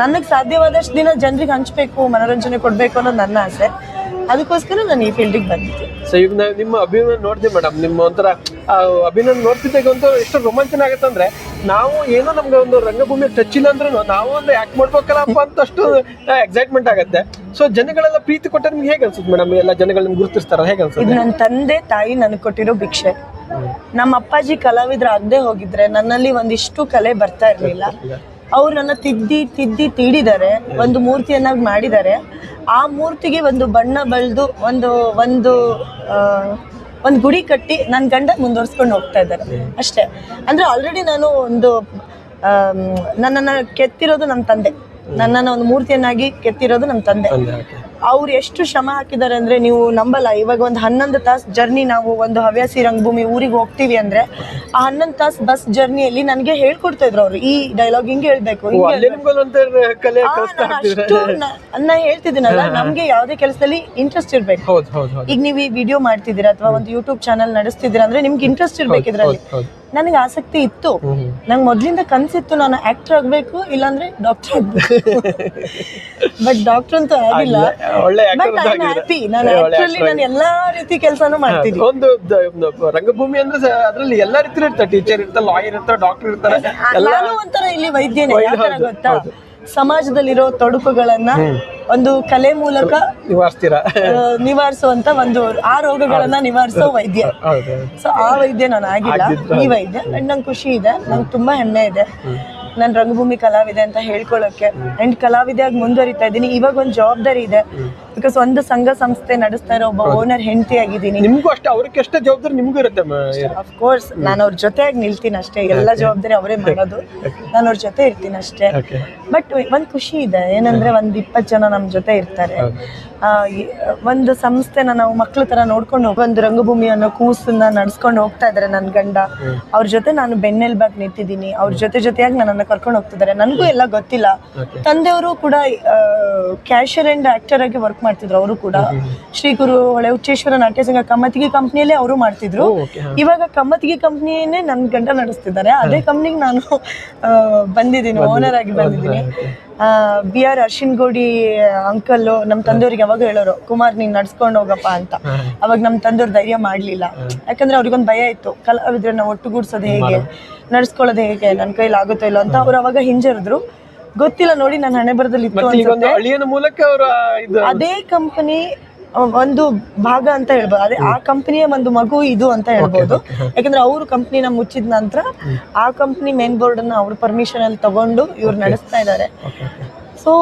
ನನಗೆ ಸಾಧ್ಯವಾದಷ್ಟು ದಿನ ಜನರಿಗೆ ಹಂಚ್ಬೇಕು, ಮನೋರಂಜನೆ ಕೊಡ್ಬೇಕು ಅನ್ನೋದು ನನ್ನ ಆಸೆ. ಅದಕ್ಕೋಸ್ಕರ ನಾನು ಈ ಫೀಲ್ಡಿಗೆ ಬಂದಿದ್ದೆ. ಸೊ ಈಗ ನಿಮ್ಮ ಅಭಿನಯ ನೋಡ್ತೀವಿ ಮೇಡಮ್, ನಿಮ್ಮ ಒಂಥರ ಅಭಿನಯ ನೋಡ್ತಿದ್ದಾಗ ಒಂದು ಎಷ್ಟು ರೋಮಾಂಚನ ಆಗುತ್ತೆ ಅಂದ್ರೆ, ನಾವು ಏನೋ ನಮ್ಗೆ ಒಂದು ರಂಗಭೂಮಿ ಟಚ್ ಇಲ್ಲ ಅಂದ್ರೂ ನಾವು ಒಂದು ಆಕ್ಟ್ ಮಾಡ್ಬೇಕಲ್ಲಪ್ಪ ಅಂತ ಅಷ್ಟು ಎಕ್ಸೈಟ್ಮೆಂಟ್ ಆಗುತ್ತೆ. ಸೊ ಜನಗಳೆಲ್ಲ ಪ್ರೀತಿ ಕೊಟ್ಟರೆ ನಿಮ್ಗೆ ಹೇಗೆ ಅನ್ಸುತ್ತೆ ಮೇಡಮ್? ಎಲ್ಲ ಜನಗಳು ನಿಮ್ಗೆ ಗುರುತಿಸ್ತಾರ, ಹೇಗೆ ಅನ್ಸುತ್ತೆ? ಇದು ನನ್ನ ತಂದೆ ತಾಯಿ ನನಗೆ ಕೊಟ್ಟಿರೋ ಭಿಕ್ಷೆ. ನಮ್ಮ ಅಪ್ಪಾಜಿ ಕಲಾವಿದರಾಗದೆ ಹೋಗಿದ್ರೆ ನನ್ನಲ್ಲಿ ಒಂದಿಷ್ಟು ಕಲೆ ಬರ್ತಾ ಇರ್ಲಿಲ್ಲ. ಅವ್ರು ನನ್ನ ತಿದ್ದಿ ತೀಡಿದ್ದಾರೆ, ಒಂದು ಮೂರ್ತಿಯನ್ನಾಗಿ ಮಾಡಿದ್ದಾರೆ. ಆ ಮೂರ್ತಿಗೆ ಒಂದು ಬಣ್ಣ ಬಳ್ದು ಒಂದು ಗುಡಿ ಕಟ್ಟಿ ನನ್ನ ಗಂಡ ಮುಂದುವರ್ಸ್ಕೊಂಡು ಹೋಗ್ತಾ ಇದ್ದಾರೆ ಅಷ್ಟೇ. ಅಂದ್ರೆ ಆಲ್ರೆಡಿ ನಾನು ಒಂದು ನನ್ನನ್ನು ಕೆತ್ತಿರೋದು ನಮ್ಮ ತಂದೆ, ನನ್ನನ್ನು ಒಂದು ಮೂರ್ತಿಯನ್ನಾಗಿ ಕೆತ್ತಿರೋದು ನಮ್ಮ ತಂದೆ. ಅವ್ರು ಎಷ್ಟು ಶ್ರಮ ಹಾಕಿದ್ದಾರೆ ಅಂದ್ರೆ ನೀವು ನಂಬಲ್ಲ. ಇವಾಗ ಒಂದು 11 ತಾಸು ಜರ್ನಿ, ನಾವು ಒಂದು ಹವ್ಯಾಸಿ ರಂಗಭೂಮಿ ಊರಿಗೆ ಹೋಗ್ತೀವಿ ಅಂದ್ರೆ ಆ 11 ತಾಸು ಬಸ್ ಜರ್ನಿಯಲ್ಲಿ ನನಗೆ ಹೇಳ್ಕೊಡ್ತಾ ಇದ್ರು ಅವ್ರು, ಈ ಡೈಲಾಗ್ ಹಿಂಗೆ ಹೇಳ್ಬೇಕು, ಅಷ್ಟು ನಾ ಹೇಳ್ತಿದ್ದೀನಲ್ಲ. ನಮ್ಗೆ ಯಾವ್ದೇ ಕೆಲಸದಲ್ಲಿ ಇಂಟ್ರೆಸ್ಟ್ ಇರ್ಬೇಕು. ಈಗ ನೀವು ಈ ವಿಡಿಯೋ ಮಾಡ್ತಿದ್ದೀರಾ ಅಥವಾ ಒಂದು ಯೂಟ್ಯೂಬ್ ಚಾನಲ್ ನಡೆಸ್ತಿದ್ದೀರಾ ಅಂದ್ರೆ ನಿಮ್ಗೆ ಇಂಟ್ರೆಸ್ಟ್ ಇರ್ಬೇಕು ಇದ್ರಲ್ಲಿ. ನನಗೆ ಆಸಕ್ತಿ ಇತ್ತು, ನಂಗೆ ಮೊದ್ಲಿಂದ ಕನ್ಸಿತ್ತು ನಾನು ಆಕ್ಟರ್ ಆಗ್ಬೇಕು, ಇಲ್ಲಾಂದ್ರೆ ಡಾಕ್ಟರ್ ಆಗ್ಬೇಕು. ಬಟ್ ಡಾಕ್ಟರ್ ಅಂತೂ ಆಗಿಲ್ಲ. But I am happy. ನಾನು ಆಕ್ಚುಲಿ ನಾನು ಎಲ್ಲಾ ರೀತಿ ಕೆಲಸನೂ ಮಾಡ್ತೀನಿ. ಒಂದು ರಂಗಭೂಮಿ ಅಂದ್ರೆ ಅದರಲ್ಲಿ ಎಲ್ಲಾ ರೀತಿ ಇರ್ತಾರೆ, ಟೀಚರ್ ಇರ್ತಾರೆ, ಲಾಯರ್ ಇರ್ತಾರೆ, ಡಾಕ್ಟರ್ ಇರ್ತಾರೆ. ನಾನು ಒಂಥರ ಇಲ್ಲಿ ವೈದ್ಯನೇ. ಯಾಕಂದ್ರೆ ಗೊತ್ತಾ, ಸಮಾಜದಲ್ಲಿರೋ ತೊಡಕುಗಳನ್ನ ಒಂದು ಕಲೆ ಮೂಲಕ ನಿವಾರಿಸುವಂತ ಒಂದು ಆ ರೋಗಗಳನ್ನ ನಿವಾರಿಸೋ ವೈದ್ಯ. ಸೊ ಆ ವೈದ್ಯ ನಾನು ಆಗಿಲ್ಲ, ಈ ವೈದ್ಯ. ಅಂಡ್ ನಂಗೆ ಖುಷಿ ಇದೆ, ನಂಗೆ ತುಂಬಾ ಹೆಮ್ಮೆ ಇದೆ ನಾನು ರಂಗಭೂಮಿ ಕಲಾವಿದೆ ಅಂತ ಹೇಳ್ಕೊಳ್ಳೋಕೆ. ಅಂಡ್ ಕಲಾವಿದೆಯಾಗಿ ಮುಂದುವರಿತಾ ಇದ್ದೀನಿ. ಇವಾಗ ಒಂದು ಜವಾಬ್ದಾರಿ ಇದೆ, ಬಿಕಾಸ್ ಒಂದು ಸಂಘ ಸಂಸ್ಥೆ ನಡೆಸ್ತಾ ಇರೋ ಒಬ್ಬ ಓನರ್ ಹೆಂಡತಿ ಆಗಿದ್ದೀನಿ. ನಿಮ್ಗೂ ಅಷ್ಟೇ, ಅವ್ರಿಗೆ ಎಷ್ಟೇ ಜವಾಬ್ದಾರಿ ನಿಮ್ಗೂ ಇರುತ್ತೆ. ಅಫ್ ಕೋರ್ಸ್ ನಾನು ಅವ್ರ ಜೊತೆಯಾಗಿ ನಿಲ್ತೀನಿ ಅಷ್ಟೇ, ಎಲ್ಲ ಜವಾಬ್ದಾರಿ ಅವರೇ ಮಾಡೋದು, ನಾನು ಅವ್ರ ಜೊತೆ ಇರ್ತೀನಿ ಅಷ್ಟೇ. ಬಟ್ ಒಂದ್ ಖುಷಿ ಇದೆ, ಏನಂದ್ರೆ ಒಂದ್ 20 ಜನ ನಮ್ ಜೊತೆ ಇರ್ತಾರೆ. ಒಂದು ಸಂಸ್ಥೆನ ನಾವು ಮಕ್ಳ ತರ ನೋಡ್ಕೊಂಡು ಒಂದು ರಂಗಭೂಮಿ ಅನ್ನೋ ಕೂಸನ್ನ ನಡ್ಸ್ಕೊಂಡು ಹೋಗ್ತಾ ಇದಾರೆ ನನ್ ಗಂಡ. ಅವ್ರ ಜೊತೆ ನಾನು ಬೆನ್ನೆಲ್ಬಾಗಿ ನಿಂತಿದ್ದೀನಿ, ಅವ್ರ ಜೊತೆಯಾಗಿ ನನ್ನನ್ನ ಕರ್ಕೊಂಡು ಹೋಗ್ತಿದ್ದಾರೆ. ನನಗೂ ಎಲ್ಲ ಗೊತ್ತಿಲ್ಲ. ತಂದೆಯವರು ಕೂಡ ಕ್ಯಾಶಿಯರ್ ಅಂಡ್ ಆಕ್ಟರ್ ಆಗಿ ವರ್ಕ್ ಮಾಡ್ತಿದ್ರು. ಅವರು ಕೂಡ ಶ್ರೀ ಗುರು ಹೊಳೆ ಹುಚ್ಚೇಶ್ವರ ನಾಟ್ಯ ಸಂಘ ಕಮ್ಮತ್ತಿಗೆ ಕಂಪ್ನಿಯಲ್ಲೇ ಅವರು ಮಾಡ್ತಿದ್ರು. ಇವಾಗ ಕಮ್ಮತ್ತಿಗೆ ಕಂಪ್ನಿಯನ್ನೇ ನನ್ ಗಂಡ ನಡೆಸ್ತಿದ್ದಾರೆ. ಅದೇ ಕಂಪ್ನಿಗೆ ನಾನು ಬಂದಿದ್ದೀನಿ, ಓನರ್ ಆಗಿ ಬಂದಿದ್ದೀನಿ. BR ಅರ್ಶಿನ್ಗೋಡಿ ಅಂಕಲ್ ನಮ್ ತಂದೆಯವ್ರಿಗೆ ಯಾವಾಗ ಹೇಳೋರು, ಕುಮಾರ್ ನೀನ್ ನಡ್ಸ್ಕೊಂಡು ಹೋಗಪ್ಪ ಅಂತ. ಅವಾಗ ನಮ್ ತಂದೆಯವ್ರು ಧೈರ್ಯ ಮಾಡ್ಲಿಲ್ಲ, ಯಾಕಂದ್ರೆ ಅವ್ರಿಗೊಂದು ಭಯ ಇತ್ತು, ಕಲಾವಿದ್ರನ್ನ ಒಟ್ಟುಗೂಡ್ಸೋದು ಹೇಗೆ, ನಡ್ಸ್ಕೊಳ್ಳೋದು ಹೇಗೆ, ನನ್ ಕೈಲಿ ಆಗುತ್ತೋ ಇಲ್ಲ ಅಂತ. ಅವ್ರು ಅವಾಗ ಹಿಂಜರಿದ್ರು. ಗೊತ್ತಿಲ್ಲ ನೋಡಿ, ನನ್ನ ಹಣೆ ಬರದಲ್ಲಿ ಇತ್ತು ಅನ್ಸುತ್ತೆ. ಅದೇ ಕಂಪನಿ ಒಂದು ಭಾಗ ಅಂತ ಹೇಳ್ಬೋದು, ಅದೇ ಆ ಕಂಪನಿಯ ಒಂದು ಮಗು ಇದು ಅಂತ ಹೇಳ್ಬೋದು. ಯಾಕಂದ್ರೆ ಅವರು ಕಂಪ್ನಿನ ಮುಚ್ಚಿದ ನಂತರ ಆ ಕಂಪ್ನಿ ಮೇನ್ ಬೋರ್ಡ್ ಅನ್ನ ಅವ್ರ ಪರ್ಮಿಷನ್ ಅಲ್ಲಿ ತಗೊಂಡು ಇವ್ರು ನಡೆಸ್ತಾ ಇದ್ದಾರೆ. ಸೊ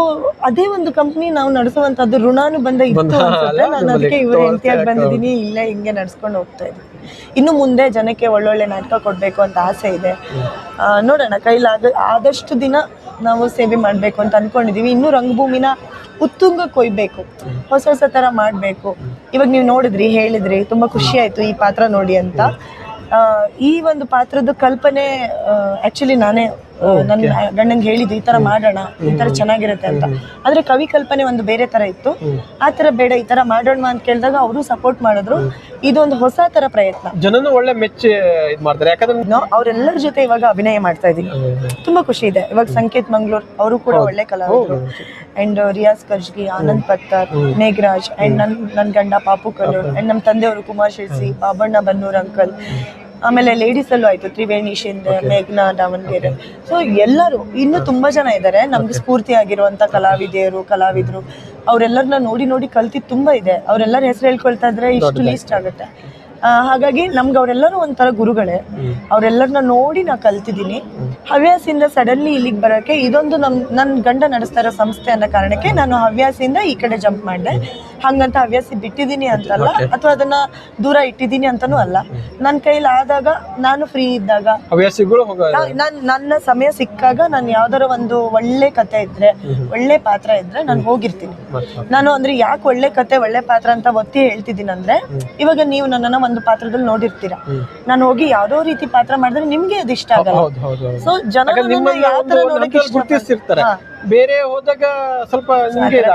ಅದೇ ಒಂದು ಕಂಪ್ನಿ ನಾವು ನಡೆಸುವಂತದ್ದು ಋಣಾನುಬಂಧ ಇತ್ತು ಅನ್ಸುತ್ತೆ. ನಾನು ಅದಕ್ಕೆ ಇವ್ರ ಹೆಂಡತಿಯಾಗಿ ಬಂದಿದ್ದೀನಿ, ಇಲ್ಲೇ ಹಿಂಗೆ ನಡ್ಸ್ಕೊಂಡು ಹೋಗ್ತಾ ಇದ್ದೀನಿ. ಇನ್ನು ಮುಂದೆ ಜನಕ್ಕೆ ಒಳ್ಳೊಳ್ಳೆ ನಾಟಕ ಕೊಡ್ಬೇಕು ಅಂತ ಆಸೆ ಇದೆ. ನೋಡೋಣ, ಆದಷ್ಟು ದಿನ ನಾವು ಸೇವೆ ಮಾಡ್ಬೇಕು ಅಂತ ಅನ್ಕೊಂಡಿದೀವಿ. ಇನ್ನು ರಂಗಭೂಮಿನ ಉತ್ತುಂಗ ಕೊಯ್ಬೇಕು, ಹೊಸ ತರ ಮಾಡ್ಬೇಕು. ಇವಾಗ ನೀವು ನೋಡಿದ್ರಿ, ಹೇಳಿದ್ರಿ, ತುಂಬಾ ಖುಷಿ ಆಯ್ತು ಈ ಪಾತ್ರ ನೋಡಿ ಅಂತ. ಈ ಒಂದು ಪಾತ್ರದ ಕಲ್ಪನೆ ಆಕ್ಚುಲಿ ನಾನೇ ನನ್ನ ಗಂಡಂಗೆ ಹೇಳಿದ್ದು, ಈ ತರ ಮಾಡೋಣ, ಈ ತರ ಚೆನ್ನಾಗಿರುತ್ತೆ ಅಂತ. ಆದ್ರೆ ಕವಿ ಕಲ್ಪನೆ ಒಂದು ಬೇರೆ ತರ ಇತ್ತು. ಆ ತರ ಬೇಡ, ಈ ತರ ಮಾಡೋಣ ಅಂತ ಕೇಳಿದಾಗ ಅವರು ಸಪೋರ್ಟ್ ಮಾಡಿದ್ರು. ಇದೊಂದು ಹೊಸ ತರ ಪ್ರಯತ್ನ, ಜನನು ಒಳ್ಳೆ ಮೆಚ್ಚಿ ಇದ್ ಮಾಡ್ತಾರೆ. ಯಾಕಂದ್ರೆ ಅವ್ರೆಲ್ಲರ ಜೊತೆ ಇವಾಗ ಅಭಿನಯ ಮಾಡ್ತಾ ಇದೀನಿ, ತುಂಬಾ ಖುಷಿ ಇದೆ. ಇವಾಗ ಸಂಕೇತ್ ಮಂಗ್ಳೂರ್ ಅವರು ಕೂಡ ಒಳ್ಳೆ ಕಲಾವಿದರು. ಅಂಡ್ ರಿಯಾಜ್ ಕರ್ಜ್ಗಿ, ಆನಂದ್ ಪತ್ತರ್, ಮೇಘರಾಜ್, ಅಂಡ್ ನನ್ ಗಂಡ ಪಾಪು ಕಲ್ಲೂರ್, ಅಂಡ್ ನಮ್ ತಂದೆಯವರು ಕುಮಾರ್ ಶಿರ್ಸಿ, ಬಾಬಣ್ಣ ಬನ್ನೂರ್ ಅಂಕಲ್. ಆಮೇಲೆ ಲೇಡೀಸ್ ಅಲ್ಲೂ ಆಯ್ತು, ತ್ರಿವೇಣಿ ಶಿಂದೆ, ಮೇಘ್ನಾ ದಾವಣಗೆರೆ. ಸೊ ಎಲ್ಲರೂ ಇನ್ನೂ ತುಂಬಾ ಜನ ಇದ್ದಾರೆ ನಮ್ಗೆ ಸ್ಫೂರ್ತಿ ಆಗಿರುವಂತ ಕಲಾವಿದ್ರು. ಅವರೆಲ್ಲರನ್ನ ನೋಡಿ ಕಲ್ತಿದ್ ತುಂಬಾ ಇದೆ. ಅವರೆಲ್ಲರ ಹೆಸರು ಹೇಳ್ಕೊಳ್ತಾ ಇದ್ರೆ ಇಷ್ಟು ಲೀಸ್ಟ್ ಆಗುತ್ತೆ. ಹಾಗಾಗಿ ನಮ್ಗೆ ಅವರೆಲ್ಲರೂ ಒಂಥರ ಗುರುಗಳೇ. ಅವರೆಲ್ಲರನ್ನ ನೋಡಿ ನಾ ಕಲ್ತಿದ್ದೀನಿ. ಹವ್ಯಾಸಿಯಿಂದ ಸಡನ್ಲಿ ಇಲ್ಲಿಗೆ ಬರೋಕೆ ಇದೊಂದು ನನ್ನ ಗಂಡ ನಡೆಸ್ತಾ ಇರೋ ಸಂಸ್ಥೆ ಅನ್ನೋ ಕಾರಣಕ್ಕೆ ನಾನು ಹವ್ಯಾಸಿಯಿಂದ ಈ ಕಡೆ ಜಂಪ್ ಮಾಡಿದೆ. ಹಂಗಂತ ಹವ್ಯಾಸಿ ಬಿಟ್ಟಿದ್ದೀನಿ ಅಂತಲ್ಲ, ಅಥವಾ ಅದನ್ನ ದೂರ ಇಟ್ಟಿದ್ದೀನಿ ಅಂತಾನೂ ಅಲ್ಲ. ನನ್ನ ಕೈಲಿ ಆದಾಗ, ನಾನು ಫ್ರೀ ಇದ್ದಾಗ, ನನ್ನ ಸಮಯ ಸಿಕ್ಕಾಗ, ನಾನು ಯಾವ್ದಾರ ಒಂದು ಒಳ್ಳೆ ಕತೆ ಇದ್ರೆ, ಒಳ್ಳೆ ಪಾತ್ರ ಇದ್ರೆ ನಾನು ಹೋಗಿರ್ತೀನಿ. ನಾನು ಅಂದ್ರೆ ಯಾಕೆ ಒಳ್ಳೆ ಕತೆ ಒಳ್ಳೆ ಪಾತ್ರ ಅಂತ ಒತ್ತಿ ಹೇಳ್ತಿದ್ದೀನಿ ಅಂದ್ರೆ, ಇವಾಗ ನೀವು ನನ್ನನ್ನ ಒಂದು ಪಾತ್ರದಲ್ಲಿ ನೋಡಿರ್ತೀರಾ, ನಾನು ಹೋಗಿ ಯಾವ್ದೋ ರೀತಿ ಪಾತ್ರ ಮಾಡಿದ್ರೆ ನಿಮ್ಗೆ ಅದು ಇಷ್ಟ ಆಗಲ್ಲ. ಸೊ ಜನ ಯಾವ ತರ ನೋಡಕ್ಕೆ ಇಷ್ಟಪಡ್ತಾರೆ. ಬೇರೆ ಹೋದಾಗ ಸ್ವಲ್ಪ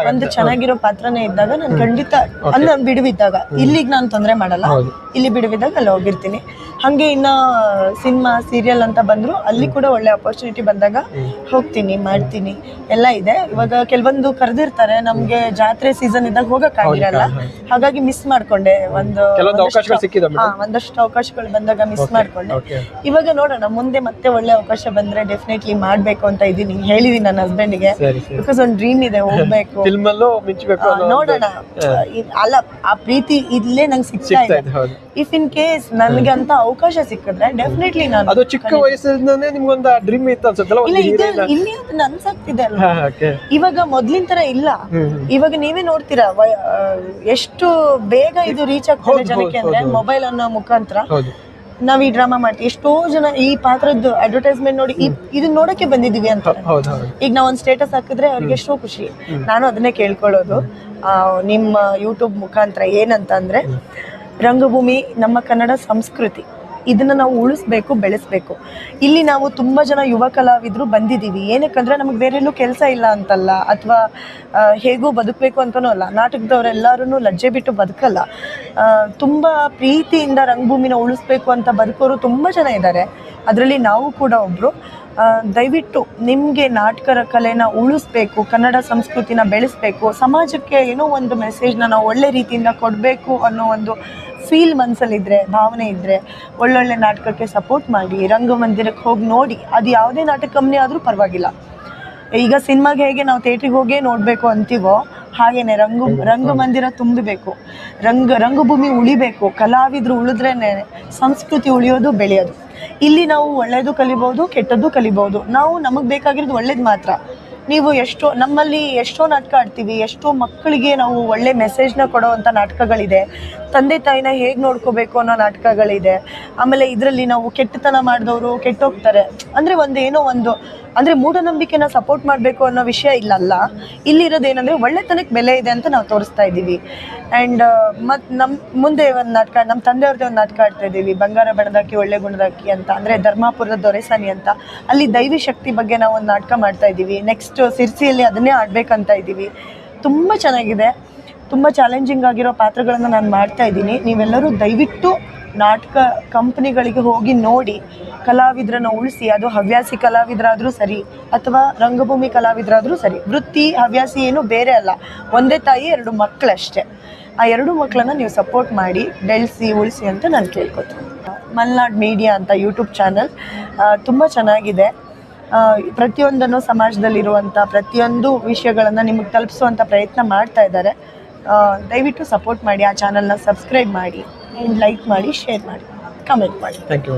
ಒಂದು ಚೆನ್ನಾಗಿರೋ ಪಾತ್ರನೇ ಇದ್ದಾಗ ನಾನು ಖಂಡಿತ ಅಂದ್ರೆ ಬಿಡುವಿದ್ದಾಗ, ಇಲ್ಲಿಗೆ ನಾನು ತೊಂದರೆ ಮಾಡಲ್ಲ, ಇಲ್ಲಿ ಬಿಡುವಿದ್ದಾಗ ಅಲ್ಲಿ ಹೋಗಿರ್ತೀನಿ. ಹಂಗೆ ಇನ್ನ ಸಿನಿಮಾ ಸೀರಿಯಲ್ ಅಂತ ಬಂದ್ರು ಅಲ್ಲಿ ಕೂಡ ಒಳ್ಳೆ ಅಪರ್ಚುನಿಟಿ ಬಂದಾಗ ಹೋಗ್ತೀನಿ, ಮಾಡ್ತೀನಿ, ಎಲ್ಲ ಇದೆ. ಇವಾಗ ಕೆಲವೊಂದು ಕರೆದಿರ್ತಾರೆ, ನಮ್ಗೆ ಜಾತ್ರೆ ಸೀಸನ್ ಇದ್ದಾಗ ಹೋಗಕ್ ಆಗಿರಲ್ಲ, ಹಾಗಾಗಿ ಮಿಸ್ ಮಾಡ್ಕೊಂಡೆ. ಒಂದಷ್ಟು ಅವಕಾಶಗಳು ಬಂದಾಗ ಮಿಸ್ ಮಾಡ್ಕೊಂಡೆ. ಇವಾಗ ನೋಡೋಣ, ಮುಂದೆ ಮತ್ತೆ ಒಳ್ಳೆ ಅವಕಾಶ ಬಂದ್ರೆ ಡೆಫಿನೆಟ್ಲಿ ಮಾಡ್ಬೇಕು ಅಂತ ಇದೀನಿ. ಹೇಳಿದೀನಿ ನನ್ನ ಹಸ್ಬೆಂಡ್ಗೆ, ಬಿಕಾಸ್ ಒಂದ್ ಡ್ರೀಮ್ ಇದೆ, ಹೋಗ್ಬೇಕು, ನೋಡೋಣ. ಅಲ್ಲ, ಆ ಪ್ರೀತಿ ಇಲ್ಲೇ ನಂಗೆ ಸಿಗ್ತಾ ಇದೆ. ಇಫ್ ಇನ್ ಕೇಸ್ ನನ್ಗೆ ಅಂತ ಅವಕಾಶ ಸಿಕ್ಕಿದ್ರೆ ಡೆಫಿನೆಟ್ಲಿ ನಾನು, ಅದು ಚಿಕ್ಕ ವಯಸ್ಸಿಂದನೇ ನಿಮ್ಗೊಂದು ಡ್ರೀಮ್ ಇತ್ತು ಅನ್ಸುತ್ತಲ್ಲ? ಇಲ್ಲಿ ಅದನ್ನ ಅನ್ಸಾಗ್ತಿದೆ ಅಲ್ವಾ, ಇವಾಗ ಮೊದ್ಲಿನ ತರ ಇಲ್ಲ. ಇವಾಗ ನೀವೇ ನೋಡ್ತೀರಾ ಎಷ್ಟು ಬೇಗ ಇದು ರೀಚ್ ಆಗ್ತದೆ ಜನಕ್ಕೆ ಅಂದ್ರೆ ಮೊಬೈಲ್ ಅನ್ನೋ ಮುಖಾಂತರ. ನಾವ್ ಈ ಡ್ರಾಮಾ ಮಾಡ್ತೀವಿ, ಎಷ್ಟೋ ಜನ ಈ ಪಾತ್ರದ್ದು ಅಡ್ವರ್ಟೈಸ್ಮೆಂಟ್ ನೋಡಿ ಇದನ್ನ ನೋಡಕ್ಕೆ ಬಂದಿದೀವಿ ಅಂತ. ಈಗ ನಾವ್ ಒಂದ್ ಸ್ಟೇಟಸ್ ಹಾಕಿದ್ರೆ ಅವ್ರಿಗೆ ಎಷ್ಟೋ ಖುಷಿ. ನಾನು ಅದನ್ನೇ ಕೇಳ್ಕೊಳ್ಳೋದು ನಿಮ್ಮ ಯೂಟ್ಯೂಬ್ ಮುಖಾಂತರ ಏನಂತ ಅಂದ್ರೆ, ರಂಗಭೂಮಿ ನಮ್ಮ ಕನ್ನಡ ಸಂಸ್ಕೃತಿ, ಇದನ್ನ ನಾವು ಉಳಿಸ್ಬೇಕು, ಬೆಳೆಸ್ಬೇಕು. ಇಲ್ಲಿ ನಾವು ತುಂಬಾ ಜನ ಯುವ ಕಲಾವಿದರು ಬಂದಿದ್ದೀವಿ, ಏನಕ್ಕಂದ್ರೆ ನಮಗೆ ಬೇರೆ ಎಲ್ಲೂ ಕೆಲಸ ಇಲ್ಲ ಅಂತಲ್ಲ, ಅಥವಾ ಹೇಗೂ ಬದುಕಬೇಕು ಅಂತನೂ ಅಲ್ಲ. ನಾಟಕದವರೆಲ್ಲರೂ ಲಜ್ಜೆ ಬಿಟ್ಟು ಬದುಕಲ್ಲ. ತುಂಬಾ ಪ್ರೀತಿಯಿಂದ ರಂಗಭೂಮಿನ ಉಳಿಸ್ಬೇಕು ಅಂತ ಬದುಕೋರು ತುಂಬಾ ಜನ ಇದ್ದಾರೆ, ಅದರಲ್ಲಿ ನಾವು ಕೂಡ ಒಬ್ರು. ದಯವಿಟ್ಟು ನಿಮಗೆ ನಾಟಕ ಕಲೆನ ಉಳಿಸ್ಬೇಕು, ಕನ್ನಡ ಸಂಸ್ಕೃತಿನ ಬೆಳೆಸಬೇಕು, ಸಮಾಜಕ್ಕೆ ಏನೋ ಒಂದು ಮೆಸೇಜ್ನ ನಾವು ಒಳ್ಳೆ ರೀತಿಯಿಂದ ಕೊಡಬೇಕು ಅನ್ನೋ ಒಂದು ಫೀಲ್ ಮನಸ್ಸಲ್ಲಿದ್ದರೆ, ಭಾವನೆ ಇದ್ದರೆ, ಒಳ್ಳೊಳ್ಳೆ ನಾಟಕಕ್ಕೆ ಸಪೋರ್ಟ್ ಮಾಡಿ, ರಂಗಮಂದಿರಕ್ಕೆ ಹೋಗಿ ನೋಡಿ. ಅದು ಯಾವುದೇ ನಾಟಕ ಕಂಪ್ನಿ ಆದರೂ ಪರವಾಗಿಲ್ಲ. ಈಗ ಸಿನಿಮಾಗೆ ಹೇಗೆ ನಾವು ಥಿಯೇಟ್ರಿಗೆ ಹೋಗೇ ನೋಡಬೇಕು ಅಂತೀವೋ, ಹಾಗೇನೆ ರಂಗಮಂದಿರ ತುಂಬಬೇಕು, ರಂಗಭೂಮಿ ಉಳಿಬೇಕು. ಕಲಾವಿದರು ಉಳಿದ್ರೇ ಸಂಸ್ಕೃತಿ ಉಳಿಯೋದು, ಬೆಳೆಯೋದು. ಇಲ್ಲಿ ನಾವು ಒಳ್ಳೆಯದು ಕಲಿಬೋದು, ಕೆಟ್ಟದ್ದು ಕಲಿಬೋದು. ನಾವು ನಮಗೆ ಬೇಕಾಗಿರೋದು ಒಳ್ಳೇದು ಮಾತ್ರ. ನೀವು ನಮ್ಮಲ್ಲಿ ಎಷ್ಟೋ ನಾಟಕ ಆಡ್ತೀವಿ, ಎಷ್ಟೋ ಮಕ್ಕಳಿಗೆ ನಾವು ಒಳ್ಳೆ ಮೆಸೇಜ್ನ ಕೊಡೋವಂಥ ನಾಟಕಗಳಿದೆ. ತಂದೆ ತಾಯಿನ ಹೇಗೆ ನೋಡ್ಕೋಬೇಕು ಅನ್ನೋ ನಾಟಕಗಳಿದೆ. ಆಮೇಲೆ ಇದರಲ್ಲಿ ನಾವು ಕೆಟ್ಟತನ ಮಾಡಿದವರು ಕೆಟ್ಟೋಗ್ತಾರೆ ಅಂದರೆ ಅಂದರೆ ಮೂಢನಂಬಿಕೆನ ಸಪೋರ್ಟ್ ಮಾಡಬೇಕು ಅನ್ನೋ ವಿಷಯ ಇಲ್ಲಲ್ಲ. ಇಲ್ಲಿರೋದೇನೆಂದರೆ ಒಳ್ಳೆತನಕ್ಕೆ ಬೆಲೆ ಇದೆ ಅಂತ ನಾವು ತೋರಿಸ್ತಾ ಇದ್ದೀವಿ. ಆ್ಯಂಡ್ ಮತ್ತು ನಮ್ಮ ಮುಂದೆ ಒಂದು ನಾಟಕ, ನಮ್ಮ ತಂದೆಯವ್ರದ್ದೇ ಒಂದು ನಾಟಕ ಆಡ್ತಾ ಇದ್ದೀವಿ, ಬಂಗಾರ ಬಣದಾಕಿ ಒಳ್ಳೆ ಗುಣದಾಕಿ ಅಂತ, ಅಂದರೆ ಧರ್ಮಾಪುರದ ದೊರೆಸಾನಿ ಅಂತ. ಅಲ್ಲಿ ದೈವಿ ಶಕ್ತಿ ಬಗ್ಗೆ ನಾವು ಒಂದು ನಾಟಕ ಮಾಡ್ತಾ ಇದ್ದೀವಿ. ನೆಕ್ಸ್ಟ್ ಸಿರ್ಸಿಯಲ್ಲಿ ಅದನ್ನೇ ಆಡಬೇಕಂತ ಇದ್ದೀವಿ. ತುಂಬ ಚೆನ್ನಾಗಿದೆ, ತುಂಬ ಚಾಲೆಂಜಿಂಗ್ ಆಗಿರೋ ಪಾತ್ರಗಳನ್ನು ನಾನು ಮಾಡ್ತಾ ಇದ್ದೀನಿ. ನೀವೆಲ್ಲರೂ ದಯವಿಟ್ಟು ನಾಟಕ ಕಂಪ್ನಿಗಳಿಗೆ ಹೋಗಿ ನೋಡಿ, ಕಲಾವಿದರನ್ನು ಉಳಿಸಿ. ಅದು ಹವ್ಯಾಸಿ ಕಲಾವಿದರಾದರೂ ಸರಿ ಅಥವಾ ರಂಗಭೂಮಿ ಕಲಾವಿದರಾದರೂ ಸರಿ, ವೃತ್ತಿ ಹವ್ಯಾಸಿ ಏನು ಬೇರೆ ಅಲ್ಲ, ಒಂದೇ ತಾಯಿ 2 ಮಕ್ಕಳಷ್ಟೇ. ಆ 2 ಮಕ್ಕಳನ್ನು ನೀವು ಸಪೋರ್ಟ್ ಮಾಡಿ, ಬೆಳೆಸಿ, ಉಳಿಸಿ ಅಂತ ನಾನು ಕೇಳ್ಕೊತೀನಿ. ಮಲ್ನಾಡ್ ಮೀಡಿಯಾ ಅಂತ ಯೂಟ್ಯೂಬ್ ಚಾನಲ್ ತುಂಬ ಚೆನ್ನಾಗಿದೆ. ಪ್ರತಿಯೊಂದನ್ನು ಸಮಾಜದಲ್ಲಿರುವಂಥ ಪ್ರತಿಯೊಂದು ವಿಷಯಗಳನ್ನು ನಿಮಗೆ ತಲುಪಿಸುವಂಥ ಪ್ರಯತ್ನ ಮಾಡ್ತಾ ಇದ್ದಾರೆ. ದಯವಿಟ್ಟು ಸಪೋರ್ಟ್ ಮಾಡಿ, ಆ ಚಾನಲ್ನ ಸಬ್ಸ್ಕ್ರೈಬ್ ಮಾಡಿ, ಆ್ಯಂಡ್ ಲೈಕ್ ಮಾಡಿ, ಶೇರ್ ಮಾಡಿ, ಕಮೆಂಟ್ ಮಾಡಿ. Thank you.